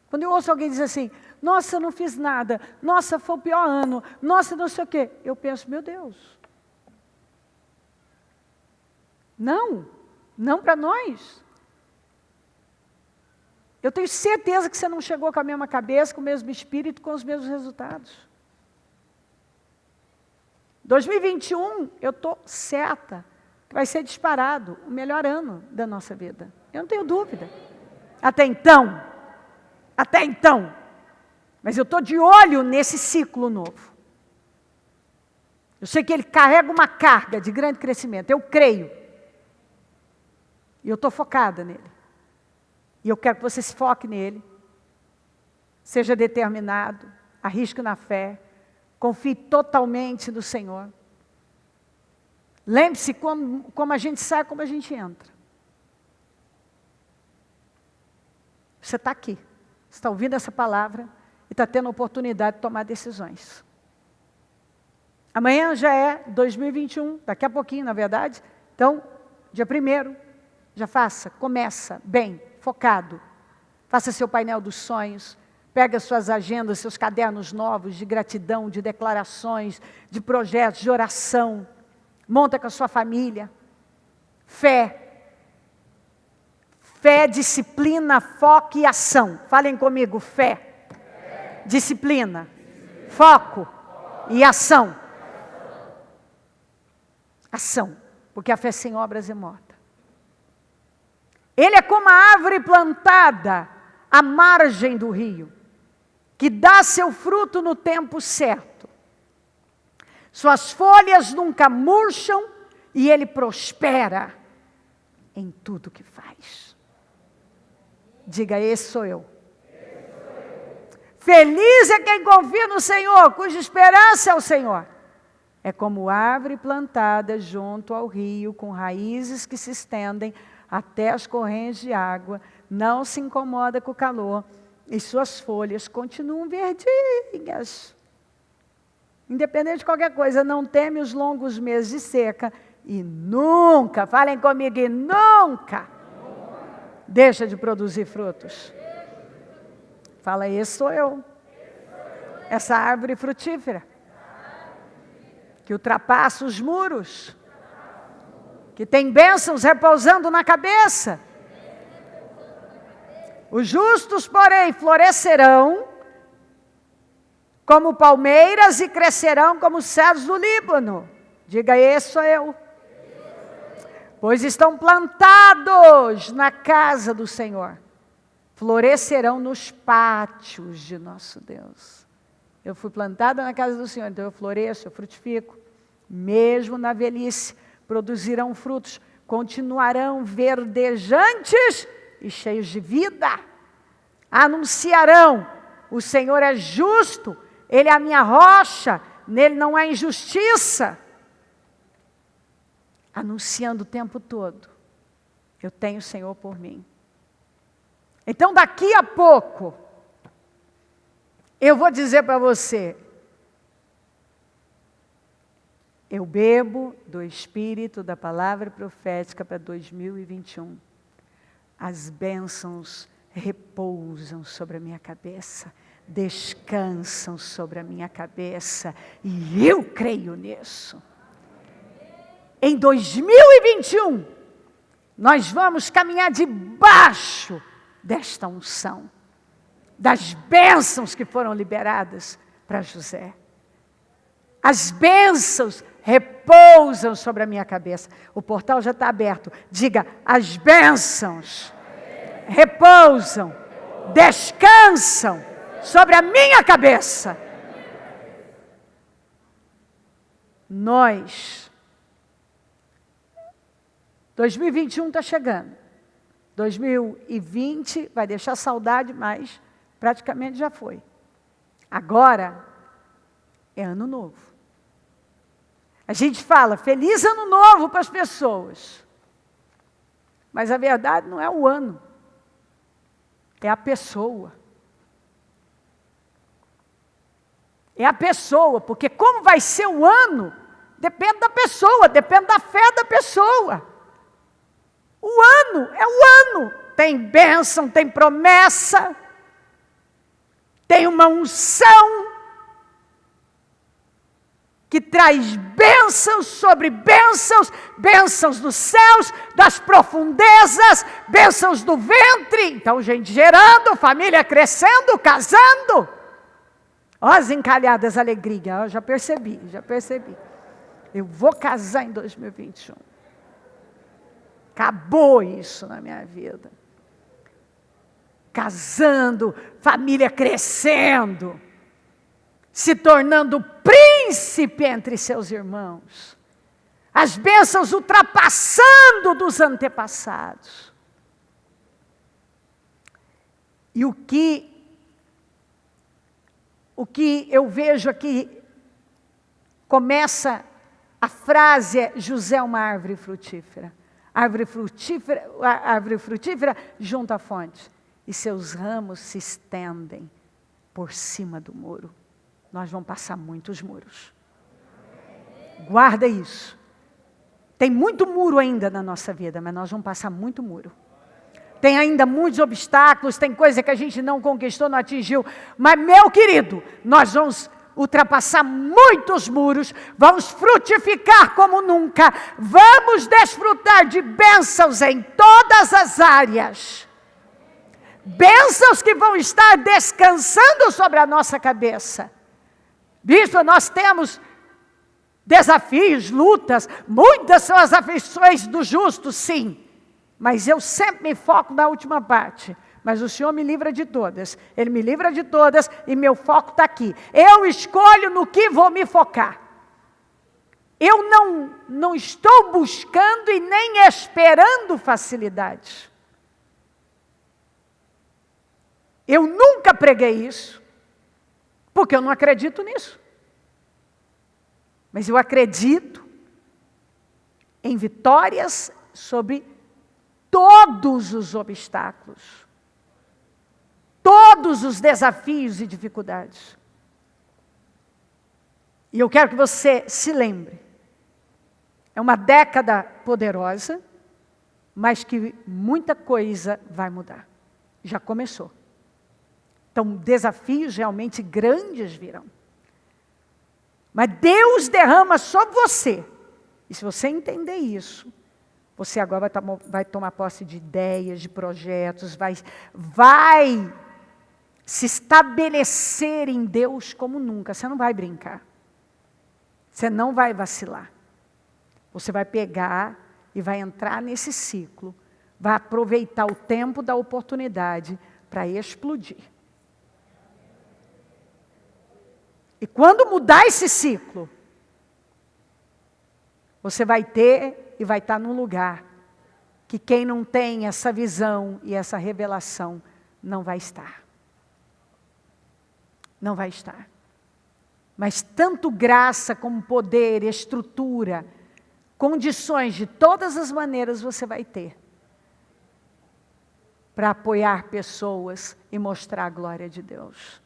Quando eu ouço alguém dizer assim, nossa, eu não fiz nada, nossa, foi o pior ano, nossa, não sei o quê. Eu penso, meu Deus. Não para nós. Eu tenho certeza que você não chegou com a mesma cabeça, com o mesmo espírito, com os mesmos resultados. 2021, eu estou certa que vai ser disparado o melhor ano da nossa vida. Eu não tenho dúvida. Até então. Mas eu estou de olho nesse ciclo novo. Eu sei que ele carrega uma carga de grande crescimento. Eu creio. E eu estou focada nele. E eu quero que você se foque nele. Seja determinado. Arrisque na fé. Confie totalmente no Senhor. Lembre-se como a gente sai, como a gente entra. Você está aqui. Você está ouvindo essa palavra e está tendo a oportunidade de tomar decisões. Amanhã já é 2021, daqui a pouquinho, na verdade. Então, dia 1º, já faça, começa bem, focado. Faça seu painel dos sonhos, pega suas agendas, seus cadernos novos de gratidão, de declarações, de projetos, de oração. Monta com a sua família. Fé. Fé, disciplina, foco e ação. Falem comigo, fé. Disciplina. Foco e ação. Ação. Porque a fé sem obras é morta. Ele é como a árvore plantada à margem do rio, que dá seu fruto no tempo certo. Suas folhas nunca murcham e ele prospera em tudo que faz. Diga, esse sou eu. Feliz é quem confia no Senhor, cuja esperança é o Senhor. É como árvore plantada junto ao rio, com raízes que se estendem até as correntes de água, não se incomoda com o calor, e suas folhas continuam verdinhas. Independente de qualquer coisa, não teme os longos meses de seca, e nunca, falem comigo, e nunca deixa de produzir frutos. Fala, esse sou eu. Essa árvore frutífera. Que ultrapassa os muros. Que tem bênçãos repousando na cabeça. Os justos, porém, florescerão como palmeiras e crescerão como cedros do Líbano. Diga, esse sou eu. Pois estão plantados na casa do Senhor. Florescerão nos pátios de nosso Deus. Eu fui plantada na casa do Senhor, então eu floresço, eu frutifico. Mesmo na velhice, produzirão frutos, continuarão verdejantes e cheios de vida. Anunciarão, o Senhor é justo, Ele é a minha rocha, nele não há injustiça. Anunciando o tempo todo, eu tenho o Senhor por mim. Então daqui a pouco, eu vou dizer para você, eu bebo do Espírito da palavra profética para 2021. As bênçãos repousam sobre a minha cabeça, descansam sobre a minha cabeça, e eu creio nisso. Em 2021, nós vamos caminhar debaixo desta unção, das bênçãos que foram liberadas para José. As bênçãos repousam sobre a minha cabeça. O portal já está aberto. Diga, as bênçãos repousam, descansam sobre a minha cabeça. Nós, 2021 está chegando. 2020 vai deixar saudade, mas praticamente já foi. Agora é ano novo. A gente fala feliz ano novo para as pessoas. Mas a verdade não é o ano. É a pessoa. É a pessoa, porque como vai ser o ano, depende da pessoa, depende da fé da pessoa. O ano é o ano. Tem bênção, tem promessa, tem uma unção que traz bênçãos sobre bênçãos, bênçãos dos céus, das profundezas, bênçãos do ventre. Então, gente gerando, família crescendo, casando. Ó, as encalhadas alegria, ó, já percebi. Eu vou casar em 2021. Acabou isso na minha vida. Casando, família crescendo, se tornando príncipe entre seus irmãos. As bênçãos ultrapassando dos antepassados. E o que eu vejo aqui, começa, a frase é: José é uma árvore frutífera. Árvore frutífera junto à fonte. E seus ramos se estendem por cima do muro. Nós vamos passar muitos muros. Guarda isso. Tem muito muro ainda na nossa vida, mas nós vamos passar muito muro. Tem ainda muitos obstáculos, tem coisa que a gente não conquistou, não atingiu. Mas, meu querido, nós vamos ultrapassar muitos muros, vamos frutificar como nunca, vamos desfrutar de bênçãos em todas as áreas. Bênçãos que vão estar descansando sobre a nossa cabeça. Bispo, nós temos desafios, lutas, muitas são as aflições do justo, sim. Mas eu sempre me foco na última parte. Mas o Senhor me livra de todas. Ele me livra de todas e meu foco está aqui. Eu escolho no que vou me focar. Eu não estou buscando e nem esperando facilidades. Eu nunca preguei isso, porque eu não acredito nisso. Mas eu acredito em vitórias sobre todos os obstáculos, todos os desafios e dificuldades. E eu quero que você se lembre, é uma década poderosa, mas que muita coisa vai mudar. Já começou. Então, desafios realmente grandes virão. Mas Deus derrama sobre você. E se você entender isso, você agora vai tomar posse de ideias, de projetos, vai se estabelecer em Deus como nunca. Você não vai brincar. Você não vai vacilar. Você vai pegar e vai entrar nesse ciclo. Vai aproveitar o tempo da oportunidade para explodir. E quando mudar esse ciclo, você vai ter e vai estar num lugar que quem não tem essa visão e essa revelação não vai estar. Não vai estar. Mas tanto graça como poder, estrutura, condições de todas as maneiras você vai ter para apoiar pessoas e mostrar a glória de Deus.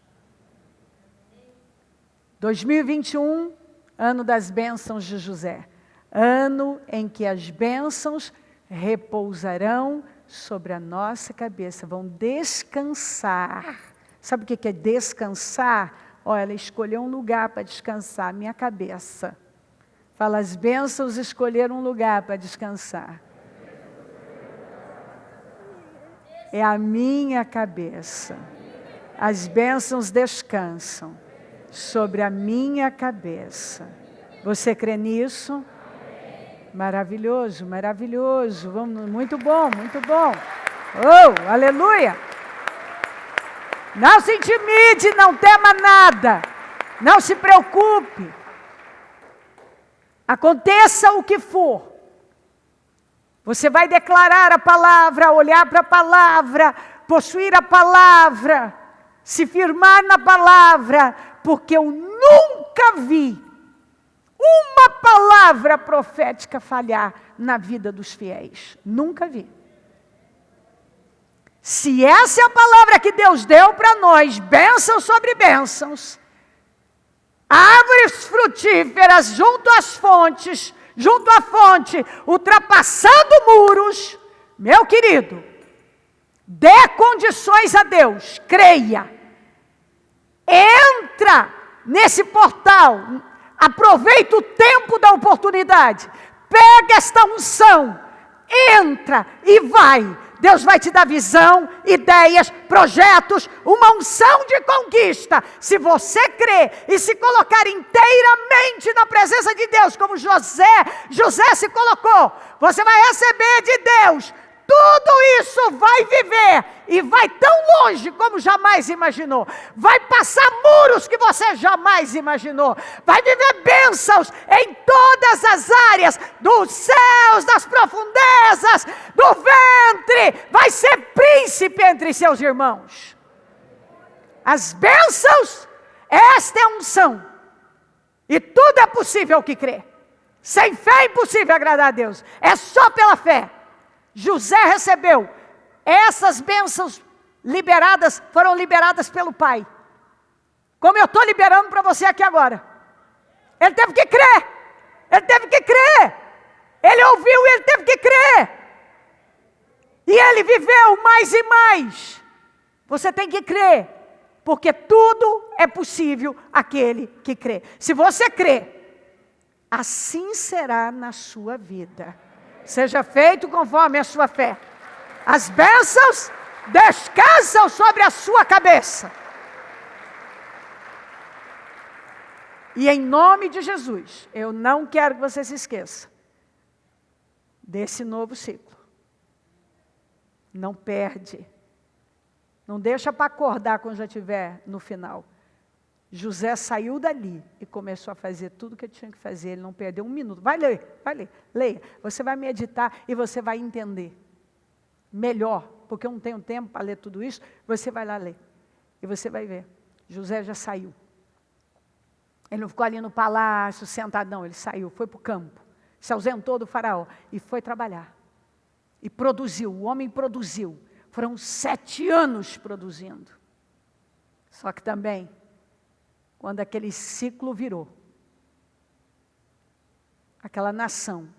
2021, ano das bênçãos de José. Ano em que as bênçãos repousarão sobre a nossa cabeça, vão descansar. Sabe o que é descansar? Olha, ela escolheu um lugar para descansar, minha cabeça. Fala, as bênçãos escolheram um lugar para descansar. É a minha cabeça. As bênçãos descansam sobre a minha cabeça. Você crê nisso? Maravilhoso, maravilhoso. Vamos, muito bom, muito bom. Oh, aleluia! Não se intimide, não tema nada. Não se preocupe. Aconteça o que for. Você vai declarar a palavra, olhar para a palavra, possuir a palavra, se firmar na palavra, porque eu nunca vi uma palavra profética falhar na vida dos fiéis. Nunca vi. Se essa é a palavra que Deus deu para nós, bênçãos sobre bênçãos, árvores frutíferas junto às fontes, junto à fonte, ultrapassando muros, meu querido, dê condições a Deus, creia, entra nesse portal, aproveita o tempo da oportunidade, pega esta unção, entra e vai. Deus vai te dar visão, ideias, projetos, uma unção de conquista. Se você crer e se colocar inteiramente na presença de Deus, como José se colocou, você vai receber de Deus. Tudo isso vai viver e vai tão longe como jamais imaginou. Vai passar muros que você jamais imaginou. Vai viver bênçãos em todas as áreas, dos céus, das profundezas, do ventre. Vai ser príncipe entre seus irmãos. As bênçãos, esta é a unção. E tudo é possível ao que crê. Sem fé é impossível agradar a Deus. É só pela fé. José recebeu, essas bênçãos foram liberadas pelo Pai. Como eu estou liberando para você aqui agora. Ele teve que crer. Ele ouviu e ele teve que crer. E ele viveu mais e mais. Você tem que crer, porque tudo é possível àquele que crê. Se você crê, assim será na sua vida. Seja feito conforme a sua fé. As bênçãos descansam sobre a sua cabeça. E em nome de Jesus, eu não quero que você se esqueça desse novo ciclo. Não perde. Não deixa para acordar quando já estiver no final. José saiu dali e começou a fazer tudo o que ele tinha que fazer. Ele não perdeu um minuto. Vai ler, leia. Você vai meditar e você vai entender melhor, porque eu não tenho tempo para ler tudo isso. Você vai lá ler e você vai ver. José já saiu. Ele não ficou ali no palácio sentado, não. Ele saiu, foi para o campo, se ausentou do faraó e foi trabalhar. E produziu, o homem produziu. Foram 7 anos produzindo. Só que também, quando aquele ciclo virou, aquela nação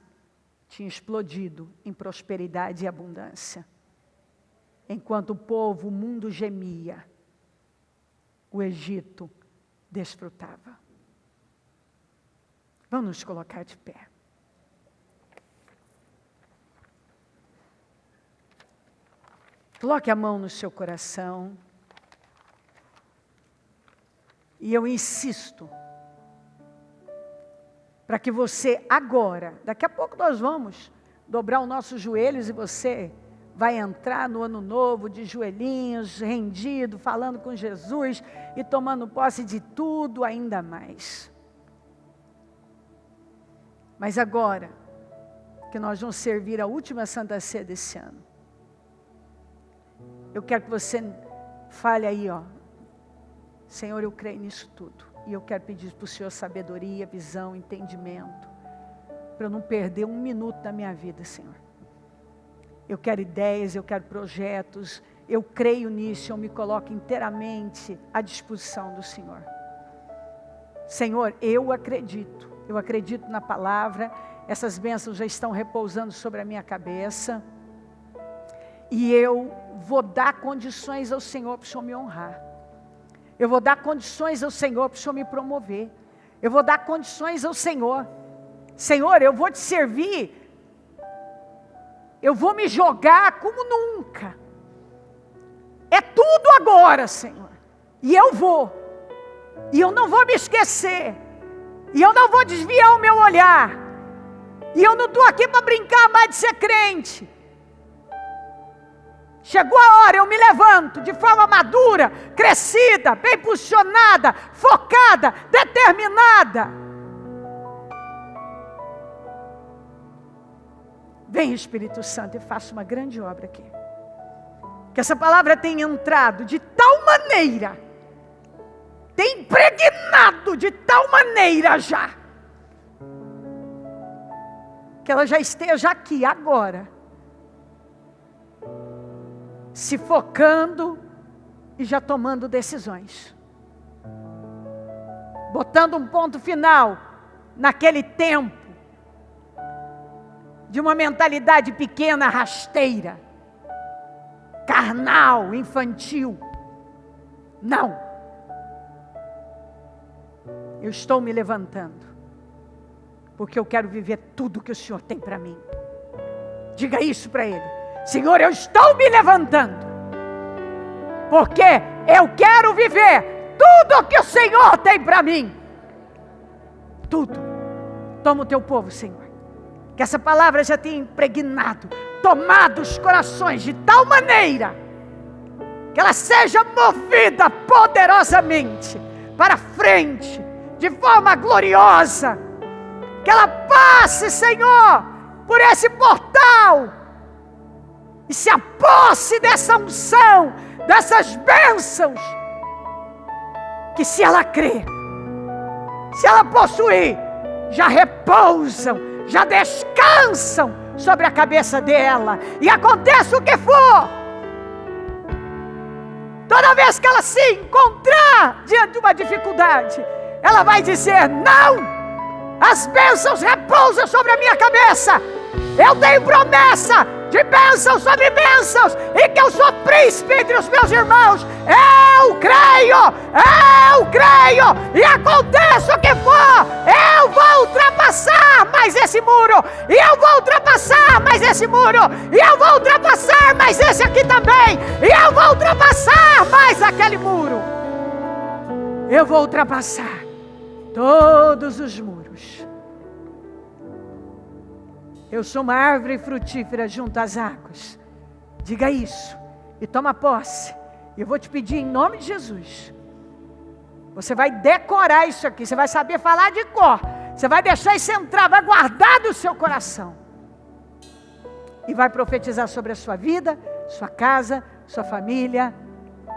tinha explodido em prosperidade e abundância. Enquanto o povo, o mundo gemia, o Egito desfrutava. Vamos nos colocar de pé. Coloque a mão no seu coração. E eu insisto, para que você agora, daqui a pouco nós vamos dobrar os nossos joelhos e você vai entrar no ano novo de joelhinhos, rendido, falando com Jesus e tomando posse de tudo ainda mais. Mas agora, que nós vamos servir a última Santa Ceia desse ano, eu quero que você fale aí, Senhor, eu creio nisso tudo. E eu quero pedir para o Senhor sabedoria, visão, entendimento. Para eu não perder um minuto da minha vida, Senhor. Eu quero ideias, eu quero projetos. Eu creio nisso, eu me coloco inteiramente à disposição do Senhor. Senhor, eu acredito. Eu acredito na palavra. Essas bênçãos já estão repousando sobre a minha cabeça. E eu vou dar condições ao Senhor para o Senhor me honrar. Eu vou dar condições ao Senhor para o Senhor me promover. Eu vou dar condições ao Senhor. Senhor, eu vou te servir. Eu vou me jogar como nunca. É tudo agora, Senhor. E eu vou. E eu não vou me esquecer. E eu não vou desviar o meu olhar. E eu não estou aqui para brincar mais de ser crente. Chegou a hora, eu me levanto de forma madura, crescida, bem posicionada, focada, determinada. Vem, Espírito Santo, e faça uma grande obra aqui. Que essa palavra tenha entrado de tal maneira, tenha impregnado de tal maneira já, que ela já esteja aqui agora, se focando e já tomando decisões, botando um ponto final naquele tempo de uma mentalidade pequena, rasteira, carnal, infantil. Não. Eu estou me levantando, porque eu quero viver tudo que o Senhor tem para mim. Diga isso para Ele: Senhor, eu estou me levantando, porque eu quero viver tudo que o Senhor tem para mim. Tudo. Toma o teu povo, Senhor, que essa palavra já tenha impregnado, tomado os corações de tal maneira que ela seja movida poderosamente para frente, de forma gloriosa, que ela passe, Senhor, por esse portal e se aposse dessa unção, dessas bênçãos, que se ela crer, se ela possuir, já repousam, já descansam sobre a cabeça dela, e aconteça o que for, toda vez que ela se encontrar diante de uma dificuldade, ela vai dizer: não, as bênçãos repousam sobre a minha cabeça, eu tenho promessa de bênçãos sobre bênçãos, e que eu sou príncipe entre os meus irmãos. Eu creio, e aconteça o que for, eu vou ultrapassar mais esse muro, e eu vou ultrapassar mais esse muro, e eu vou ultrapassar mais esse aqui também, e eu vou ultrapassar mais aquele muro. Eu vou ultrapassar todos os muros. Eu sou uma árvore frutífera junto às águas. Diga isso e toma posse. E eu vou te pedir em nome de Jesus. Você vai decorar isso aqui. Você vai saber falar de cor. Você vai deixar isso entrar, vai guardar do seu coração. E vai profetizar sobre a sua vida, sua casa, sua família,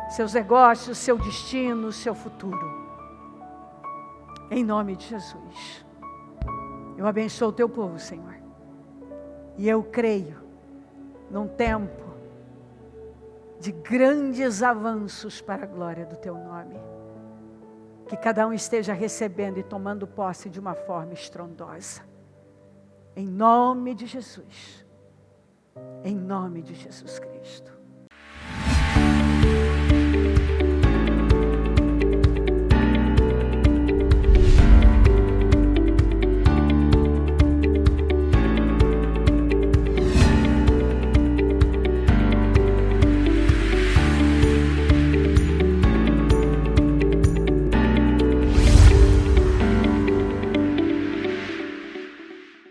seus negócios, seu destino, seu futuro. Em nome de Jesus. Eu abençoo o teu povo, Senhor. E eu creio num tempo de grandes avanços para a glória do teu nome. Que cada um esteja recebendo e tomando posse de uma forma estrondosa. Em nome de Jesus. Em nome de Jesus Cristo.